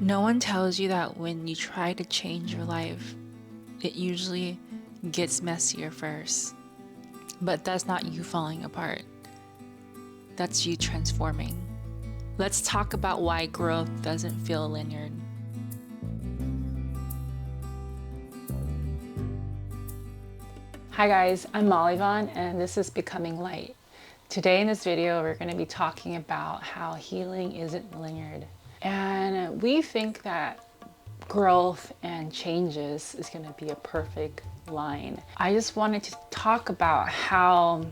No one tells you that when you try to change your life, it usually gets messier first. But that's not you falling apart, that's you transforming. Let's talk about why growth doesn't feel linear. Hi guys, I'm Molly Vaughn and this is Becoming Light. Today in this video, we're going to be talking about how healing isn't linear. And we think that growth and changes is going to be a perfect line. I just wanted to talk about how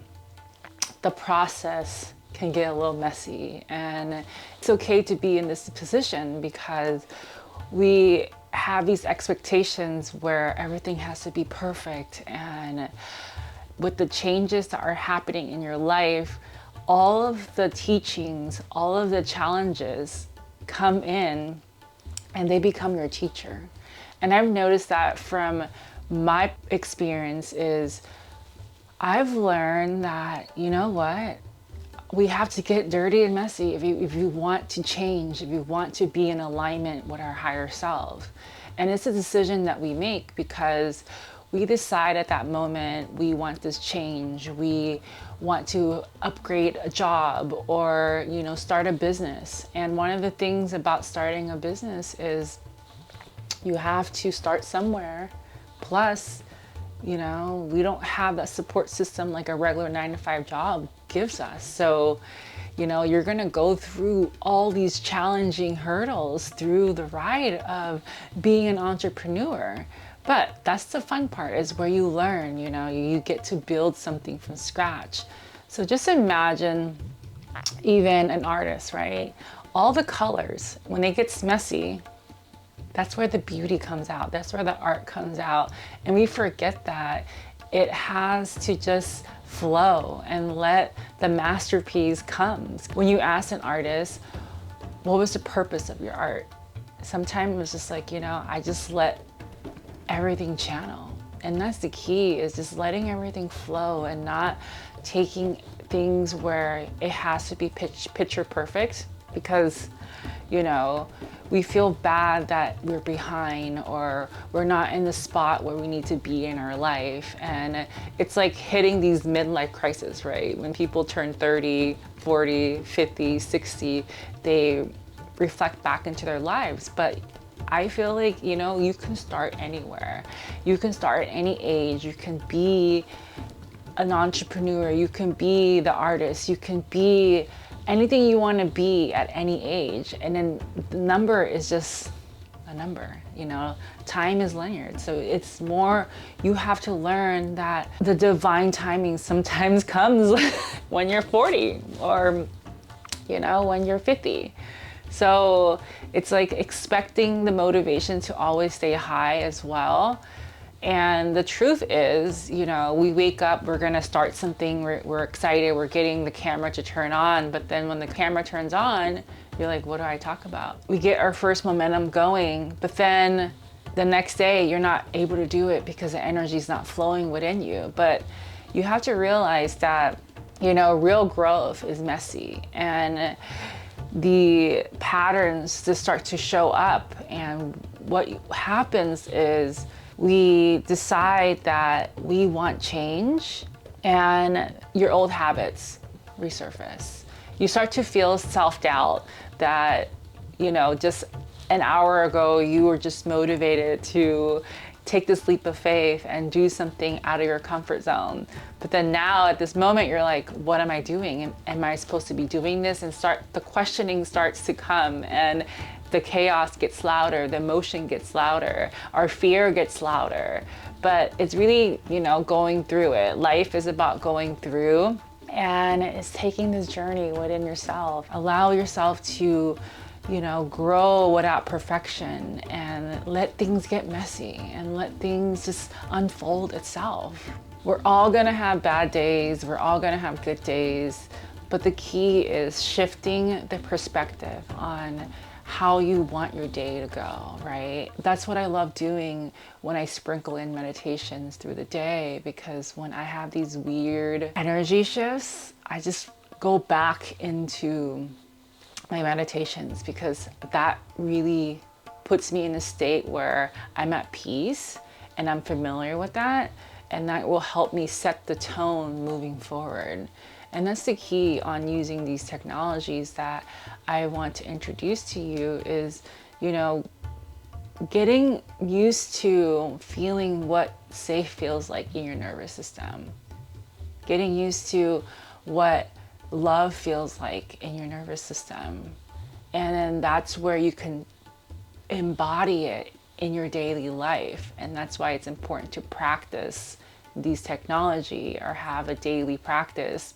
the process can get a little messy, and it's okay to be in this position because we have these expectations where everything has to be perfect. And with the changes that are happening in your life, all of the teachings, all of the challenges come in and they become your teacher. And I've noticed that from my experience is I've learned that, you know what? We have to get dirty and messy if you want to change, if you want to be in alignment with our higher self. And it's a decision that we make because we decide at that moment we want this change. We want to upgrade a job or, start a business. And one of the things about starting a business is you have to start somewhere. Plus, we don't have that support system like a regular 9-to-5 job gives us. So, you're going to go through all these challenging hurdles through the ride of being an entrepreneur. But that's the fun part, is where you learn, you get to build something from scratch. So just imagine even an artist, right? All the colors, when it gets messy, that's where the beauty comes out. That's where the art comes out. And we forget that it has to just flow and let the masterpiece come. When you ask an artist, what was the purpose of your art? Sometimes it was just like, I just let everything channel. And that's the key, is just letting everything flow and not taking things where it has to be picture perfect, because we feel bad that we're behind or we're not in the spot where we need to be in our life. And it's like hitting these midlife crises, right? When people turn 30, 40, 50, 60, they reflect back into their lives. But I feel like, you can start anywhere. You can start at any age. You can be an entrepreneur. You can be the artist. You can be anything you want to be at any age. And then the number is just a number. Time is linear. So it's more, you have to learn that the divine timing sometimes comes when you're 40 or, when you're 50. So it's like expecting the motivation to always stay high as well. And the truth is, we wake up, we're going to start something, we're excited, we're getting the camera to turn on. But then when the camera turns on, you're like, what do I talk about? We get our first momentum going, but then the next day you're not able to do it because the energy is not flowing within you. But you have to realize that, real growth is messy, and the patterns just start to show up. And what happens is we decide that we want change, and your old habits resurface. You start to feel self-doubt that, just an hour ago you were just motivated to take this leap of faith and do something out of your comfort zone. But then now at this moment, you're like, what am I doing? Am I supposed to be doing this? And the questioning starts to come, and the chaos gets louder, the emotion gets louder, our fear gets louder. But it's really, going through it. Life is about going through, and it's taking this journey within yourself. Allow yourself to grow without perfection, and let things get messy and let things just unfold itself. We're all gonna have bad days, we're all gonna have good days, but the key is shifting the perspective on how you want your day to go, right? That's what I love doing when I sprinkle in meditations through the day, because when I have these weird energy shifts, I just go back into my meditations, because that really puts me in a state where I'm at peace and I'm familiar with that, and that will help me set the tone moving forward. And that's the key on using these technologies that I want to introduce to you is, you know, getting used to feeling what safe feels like in your nervous system. Getting used to what love feels like in your nervous system. And then that's where you can embody it in your daily life. And that's why it's important to practice these technology or have a daily practice.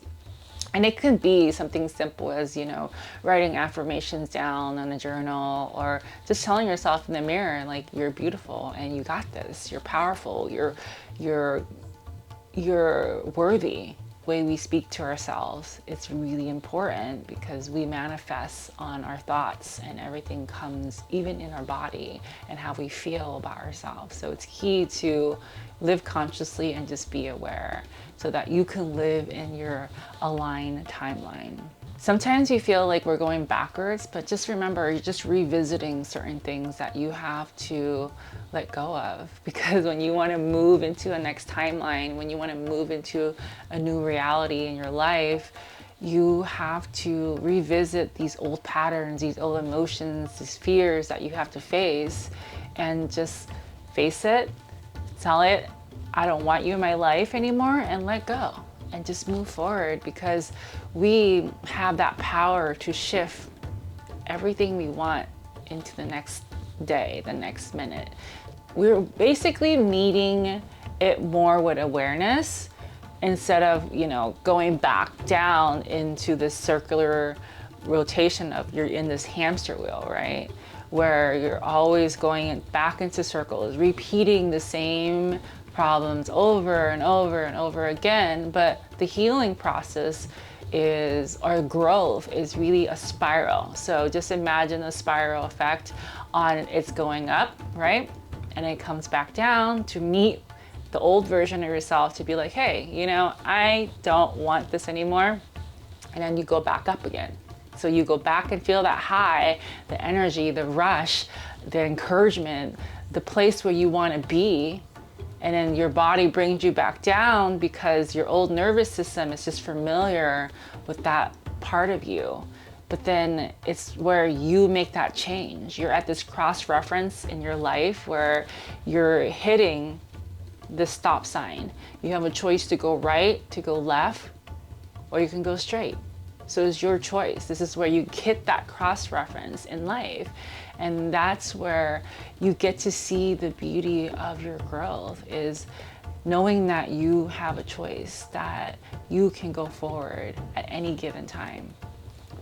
And it could be something simple as, you know, writing affirmations down on a journal, or just telling yourself in the mirror, like, you're beautiful and you got this, you're powerful, you're worthy. The way we speak to ourselves, it's really important because we manifest on our thoughts, and everything comes even in our body and how we feel about ourselves. So it's key to live consciously and just be aware so that you can live in your aligned timeline. Sometimes you feel like we're going backwards, but just remember, you're just revisiting certain things that you have to let go of. Because when you want to move into a next timeline, when you want to move into a new reality in your life, you have to revisit these old patterns, these old emotions, these fears that you have to face, and just face it, tell it, I don't want you in my life anymore, and let go. And just move forward, because we have that power to shift everything we want into the next day, the next minute. We're basically meeting it more with awareness instead of, you know, going back down into this circular rotation of you're in this hamster wheel, right? Where you're always going back into circles, repeating the same problems over and over and over again. But the healing process is, or growth is really a spiral. So just imagine a spiral effect on it's going up, right? And it comes back down to meet the old version of yourself, to be like, hey, you know, I don't want this anymore. And then you go back up again. So you go back and feel that high, the energy, the rush, the encouragement, the place where you want to be. And then your body brings you back down because your old nervous system is just familiar with that part of you. But then it's where you make that change. You're at this cross reference in your life where you're hitting the stop sign. You have a choice to go right, to go left, or you can go straight. So it's your choice. This is where you hit that cross reference in life. And that's where you get to see the beauty of your growth, is knowing that you have a choice, that you can go forward at any given time.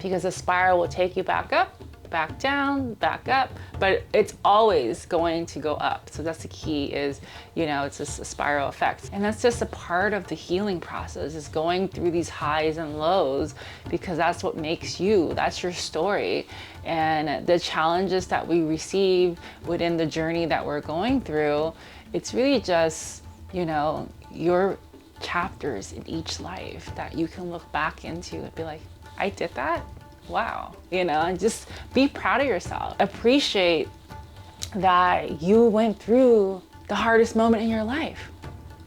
Because the spiral will take you back up, back down, back up, but it's always going to go up. So that's the key, is, you know, it's just a spiral effect. And that's just a part of the healing process, is going through these highs and lows, because that's what makes you, that's your story. And the challenges that we receive within the journey that we're going through, it's really just, you know, your chapters in each life that you can look back into and be like, I did that? Wow. You know, and just be proud of yourself. Appreciate that you went through the hardest moment in your life,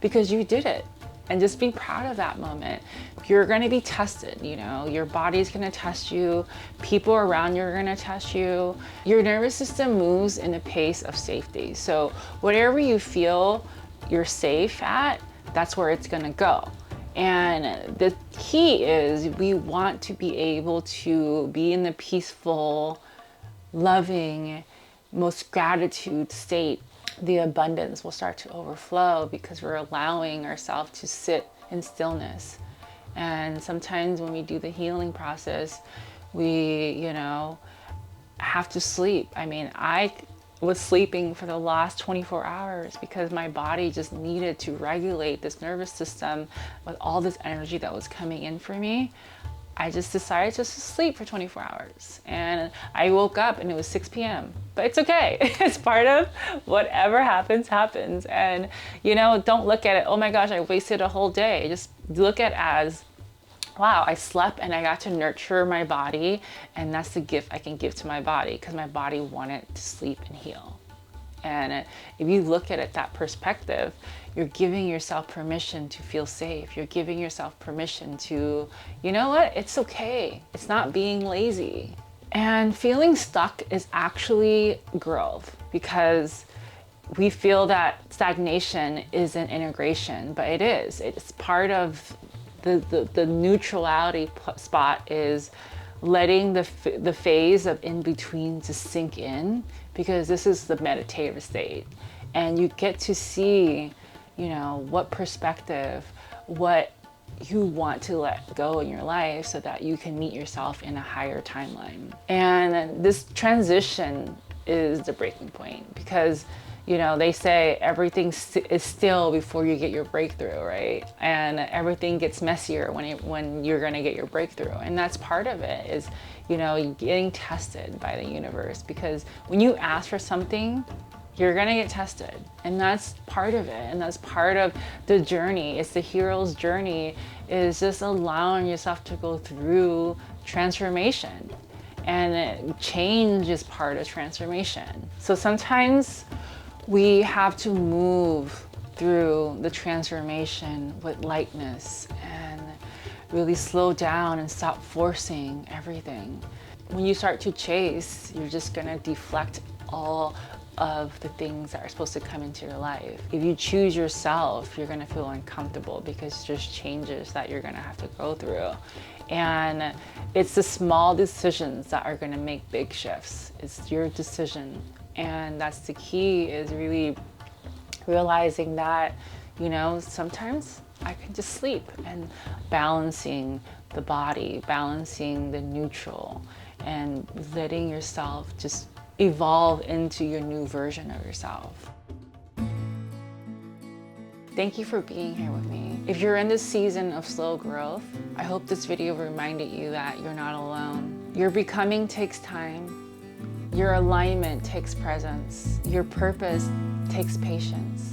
because you did it. And just be proud of that moment. You're going to be tested, you know, your body's going to test you. People around you are going to test you. Your nervous system moves in a pace of safety. So whatever you feel you're safe at, that's where it's going to go. And the key is, we want to be able to be in the peaceful, loving, most gratitude state. The abundance will start to overflow because we're allowing ourselves to sit in stillness. And sometimes when we do the healing process, we, you know, have to sleep. I mean, I was sleeping for the last 24 hours because my body just needed to regulate this nervous system with all this energy that was coming in for me. I just decided just to sleep for 24 hours. And I woke up and it was 6 p.m. But it's okay. It's part of whatever happens, happens. And, you know, don't look at it, oh my gosh, I wasted a whole day. Just look at it as wow, I slept and I got to nurture my body, and that's the gift I can give to my body because my body wanted to sleep and heal. And if you look at it that perspective, you're giving yourself permission to feel safe. You're giving yourself permission to, you know what, it's okay. It's not being lazy. And feeling stuck is actually growth, because we feel that stagnation isn't integration, but it is. It's part of the neutrality spot is letting the phase of in between to sink in, because this is the meditative state, and you get to see, you know, what perspective, what you want to let go in your life so that you can meet yourself in a higher timeline. And this transition is the breaking point, because you know, they say everything is still before you get your breakthrough, right? And everything gets messier when you're gonna get your breakthrough. And that's part of it, is, you know, getting tested by the universe. Because when you ask for something, you're gonna get tested. And that's part of it. And that's part of the journey. It's the hero's journey, is just allowing yourself to go through transformation. And change is part of transformation. So sometimes we have to move through the transformation with lightness and really slow down and stop forcing everything. When you start to chase, you're just gonna deflect all of the things that are supposed to come into your life. If you choose yourself, you're gonna feel uncomfortable because there's changes that you're gonna have to go through. And it's the small decisions that are gonna make big shifts. It's your decision. And that's the key, is really realizing that, you know, sometimes I can just sleep, and balancing the body, balancing the neutral, and letting yourself just evolve into your new version of yourself. Thank you for being here with me. If you're in this season of slow growth, I hope this video reminded you that you're not alone. Your becoming takes time. Your alignment takes presence. Your purpose takes patience.